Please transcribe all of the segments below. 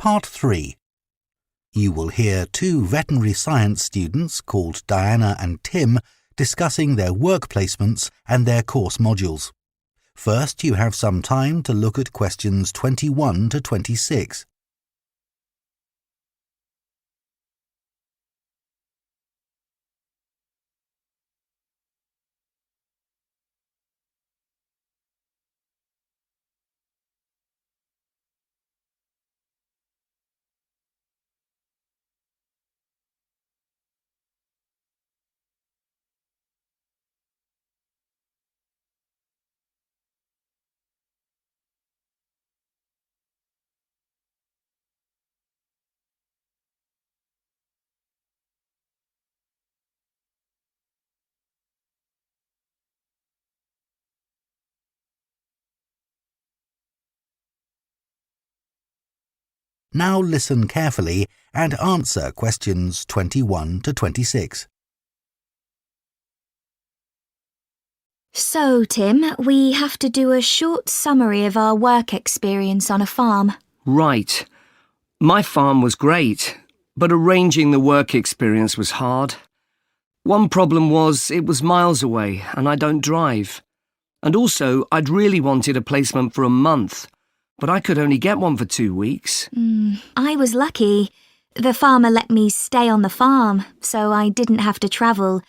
Part 3. You will hear two veterinary science students called Diana and Tim discussing their work placements and their course modules. First, you have some time to look at questions 21 to 26. Now listen carefully and answer questions 21 to 26. So, Tim, we have to do a short summary of our work experience on a farm. Right. My farm was great, but arranging the work experience was hard. One problem was it was miles away and I don't drive. And also, I'd really wanted a placement for a month, but I could only get one for 2 weeks. I was lucky. The farmer let me stay on the farm, so I didn't have to travel.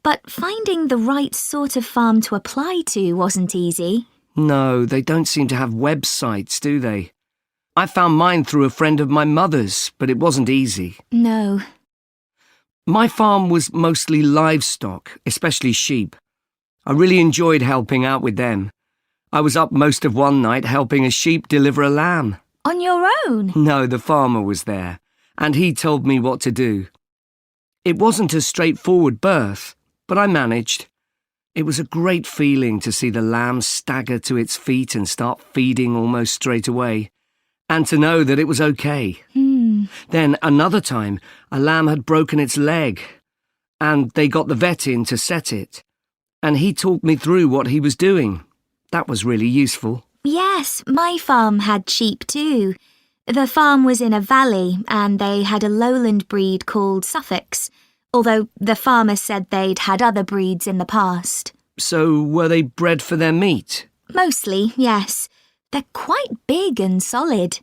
But finding the right sort of farm to apply to wasn't easy. No, they don't seem to have websites, do they? I found mine through a friend of my mother's, but it wasn't easy. No. My farm was mostly livestock, especially sheep. I really enjoyed helping out with them. I was up most of one night helping a sheep deliver a lamb. On your own? No, the farmer was there, and he told me what to do. It wasn't a straightforward birth, but I managed. It was a great feeling to see the lamb stagger to its feet and start feeding almost straight away, and to know that it was okay. Then another time, a lamb had broken its leg, and they got the vet in to set it, and he talked me through what he was doing. That was really useful. Yes, my farm had sheep too. The farm was in a valley and they had a lowland breed called Suffolks, although the farmer said they'd had other breeds in the past. So were they bred for their meat? Mostly, yes. They're quite big and solid.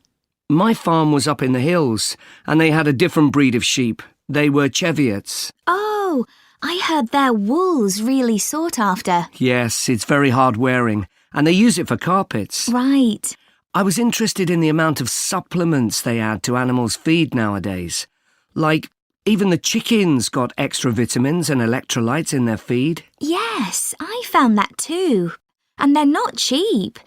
My farm was up in the hills, and they had a different breed of sheep. They were Cheviots. Oh, I heard their wool's really sought after. Yes, it's very hard wearing, and they use it for carpets. Right. I was interested in the amount of supplements they add to animals' feed nowadays. Like, even the chickens got extra vitamins and electrolytes in their feed. Yes, I found that too. And they're not cheap.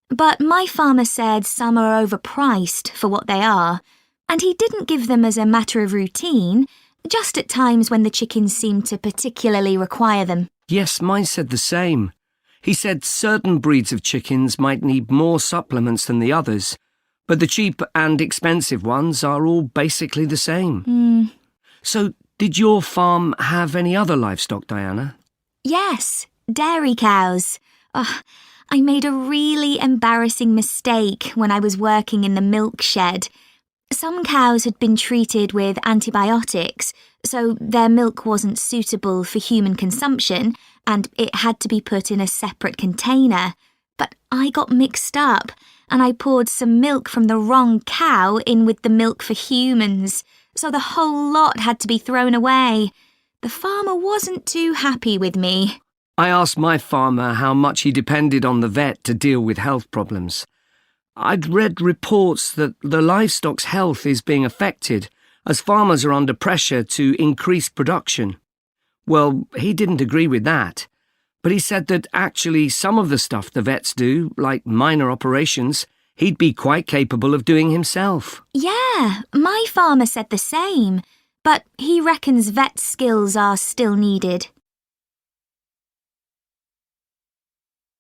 But my farmer said some are overpriced for what they are, and he didn't give them as a matter of routine, just at times when the chickens seemed to particularly require them. Yes, mine said the same. He said certain breeds of chickens might need more supplements than the others, but the cheap and expensive ones are all basically the same. So, did your farm have any other livestock, Diana? Yes, dairy cows. I made a really embarrassing mistake when I was working in the milk shed. Some cows had been treated with antibiotics, so their milk wasn't suitable for human consumption, and it had to be put in a separate container. But I got mixed up, and I poured some milk from the wrong cow in with the milk for humans, so the whole lot had to be thrown away. The farmer wasn't too happy with me. I asked my farmer how much he depended on the vet to deal with health problems. I'd read reports that the livestock's health is being affected as farmers are under pressure to increase production. Well, he didn't agree with that, but he said that actually some of the stuff the vets do, like minor operations, he'd be quite capable of doing himself. Yeah, my farmer said the same, but he reckons vet skills are still needed.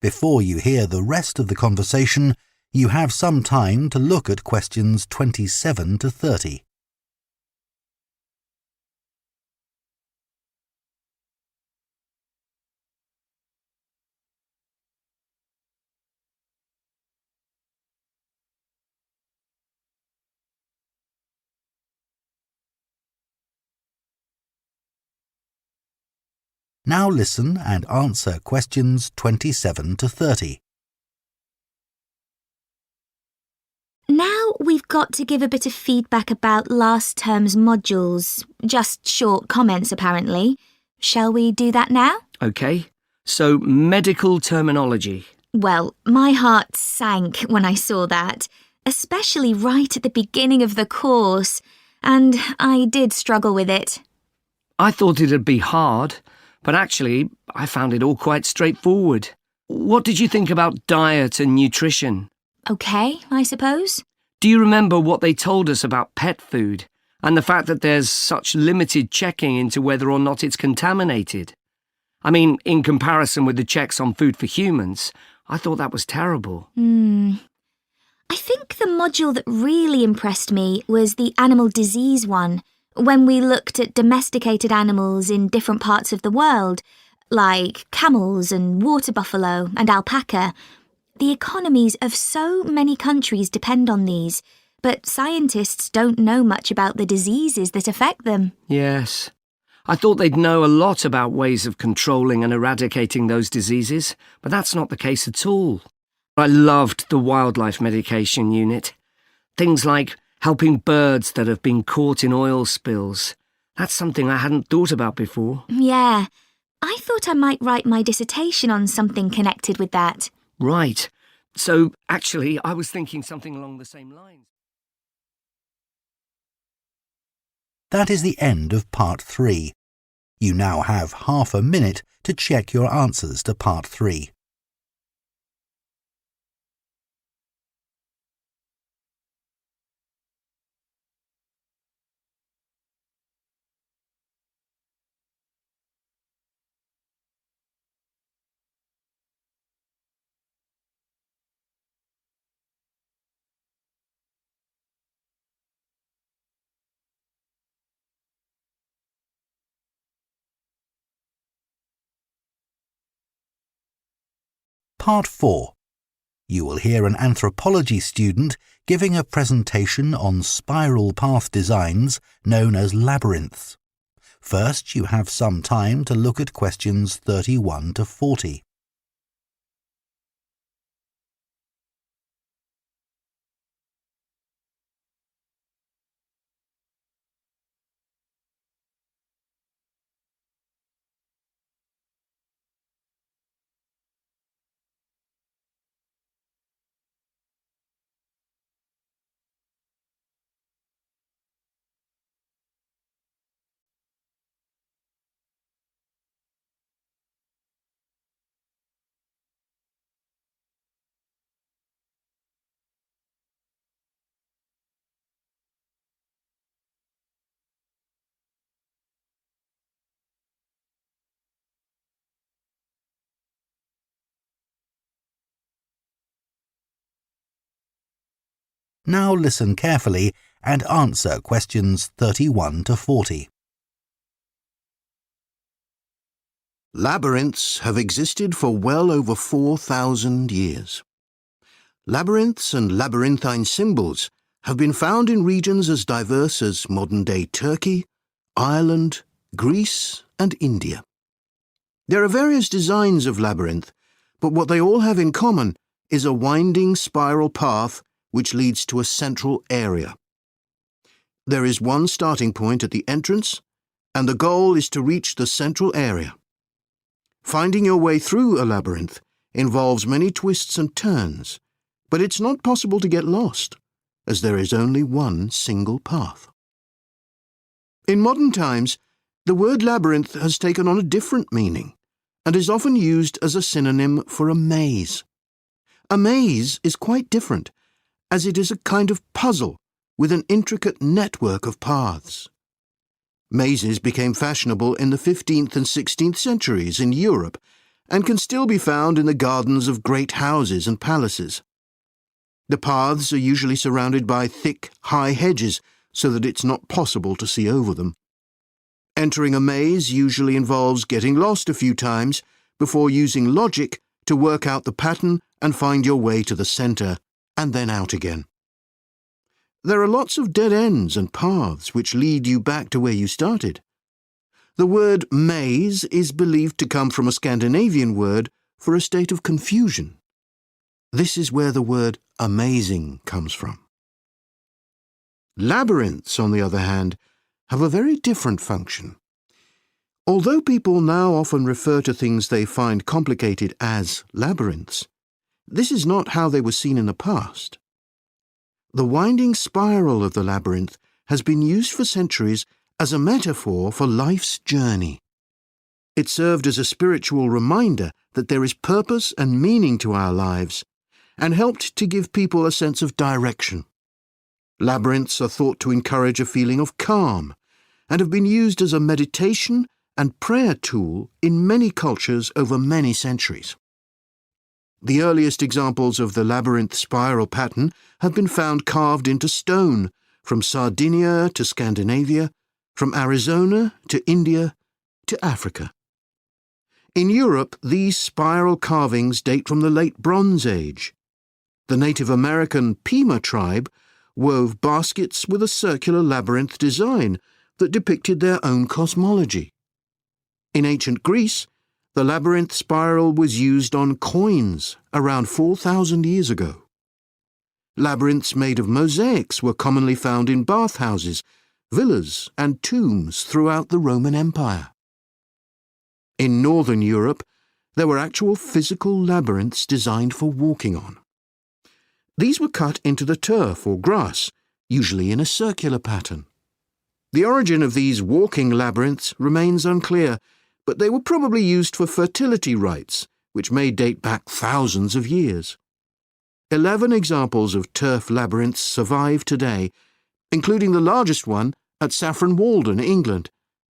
Before you hear the rest of the conversation, you have some time to look at questions 27 to 30. Now listen and answer questions 27 to 30. Now we've got to give a bit of feedback about last term's modules. Just short comments, apparently. Shall we do that now? OK, so medical terminology. Well, my heart sank when I saw that, especially right at the beginning of the course, and I did struggle with it. I thought it'd be hard, but actually I found it all quite straightforward. What did you think about diet and nutrition? OK, I suppose. Do you remember what they told us about pet food and the fact that there's such limited checking into whether or not it's contaminated? I mean, in comparison with the checks on food for humans, I thought that was terrible. I think the module that really impressed me was the animal disease one, when we looked at domesticated animals in different parts of the world, like camels and water buffalo and alpaca. The economies of so many countries depend on these, but scientists don't know much about the diseases that affect them. Yes. I thought they'd know a lot about ways of controlling and eradicating those diseases, but that's not the case at all. I loved the wildlife medication unit. Things like helping birds that have been caught in oil spills. That's something I hadn't thought about before. Yeah, I thought I might write my dissertation on something connected with that. Right. So, actually, I was thinking something along the same lines. That is the end of Part 3. You now have half a minute to check your answers to Part 3. Part 4. You will hear an anthropology student giving a presentation on spiral path designs known as labyrinths. First, you have some time to look at questions 31 to 40. Now listen carefully and answer questions 31 to 40. Labyrinths have existed for well over 4,000 years. Labyrinths and labyrinthine symbols have been found in regions as diverse as modern-day Turkey, Ireland, Greece, and India. There are various designs of labyrinth, but what they all have in common is a winding spiral path which leads to a central area. There is one starting point at the entrance, and the goal is to reach the central area. Finding your way through a labyrinth involves many twists and turns, but it's not possible to get lost, as there is only one single path. In modern times, the word labyrinth has taken on a different meaning and is often used as a synonym for a maze. A maze is quite different, as it is a kind of puzzle with an intricate network of paths. Mazes became fashionable in the 15th and 16th centuries in Europe and can still be found in the gardens of great houses and palaces. The paths are usually surrounded by thick, high hedges so that it's not possible to see over them. Entering a maze usually involves getting lost a few times before using logic to work out the pattern and find your way to the centre and then out again. There are lots of dead ends and paths which lead you back to where you started. The word maze is believed to come from a Scandinavian word for a state of confusion. This is where the word amazing comes from. Labyrinths, on the other hand, have a very different function. Although people now often refer to things they find complicated as labyrinths, this is not how they were seen in the past. The winding spiral of the labyrinth has been used for centuries as a metaphor for life's journey. It served as a spiritual reminder that there is purpose and meaning to our lives, and helped to give people a sense of direction. Labyrinths are thought to encourage a feeling of calm, and have been used as a meditation and prayer tool in many cultures over many centuries. The earliest examples of the labyrinth spiral pattern have been found carved into stone, from Sardinia to Scandinavia, from Arizona to India to Africa. In Europe, these spiral carvings date from the late Bronze Age. The Native American Pima tribe wove baskets with a circular labyrinth design that depicted their own cosmology. In ancient Greece, the labyrinth spiral was used on coins around 4,000 years ago. Labyrinths made of mosaics were commonly found in bathhouses, villas, and tombs throughout the Roman Empire. In northern Europe, there were actual physical labyrinths designed for walking on. These were cut into the turf or grass, usually in a circular pattern. The origin of these walking labyrinths remains unclear, but they were probably used for fertility rites, which may date back thousands of years. 11 examples of turf labyrinths survive today, including the largest one at Saffron Walden, England,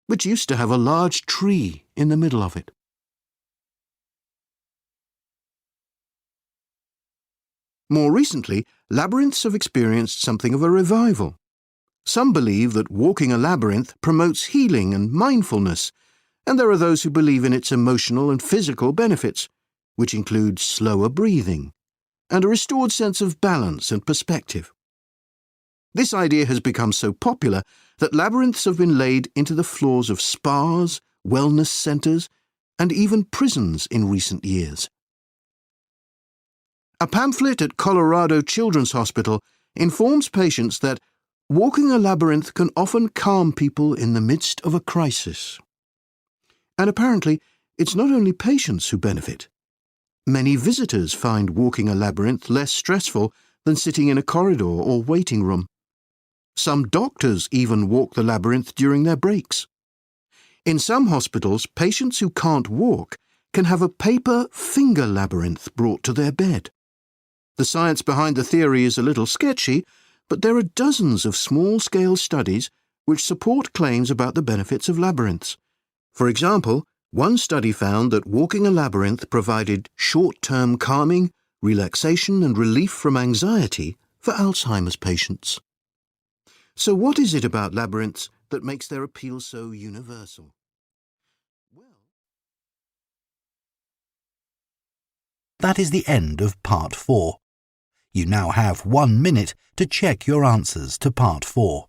which used to have a large tree in the middle of it. More recently, labyrinths have experienced something of a revival. Some believe that walking a labyrinth promotes healing and mindfulness, and there are those who believe in its emotional and physical benefits, which include slower breathing and a restored sense of balance and perspective. This idea has become so popular that labyrinths have been laid into the floors of spas, wellness centres, and even prisons in recent years. A pamphlet at Colorado Children's Hospital informs patients that walking a labyrinth can often calm people in the midst of a crisis. And apparently, it's not only patients who benefit. Many visitors find walking a labyrinth less stressful than sitting in a corridor or waiting room. Some doctors even walk the labyrinth during their breaks. In some hospitals, patients who can't walk can have a paper finger labyrinth brought to their bed. The science behind the theory is a little sketchy, but there are dozens of small-scale studies which support claims about the benefits of labyrinths. For example, one study found that walking a labyrinth provided short-term calming, relaxation and relief from anxiety for Alzheimer's patients. So what is it about labyrinths that makes their appeal so universal? That is the end of Part 4. You now have 1 minute to check your answers to Part 4.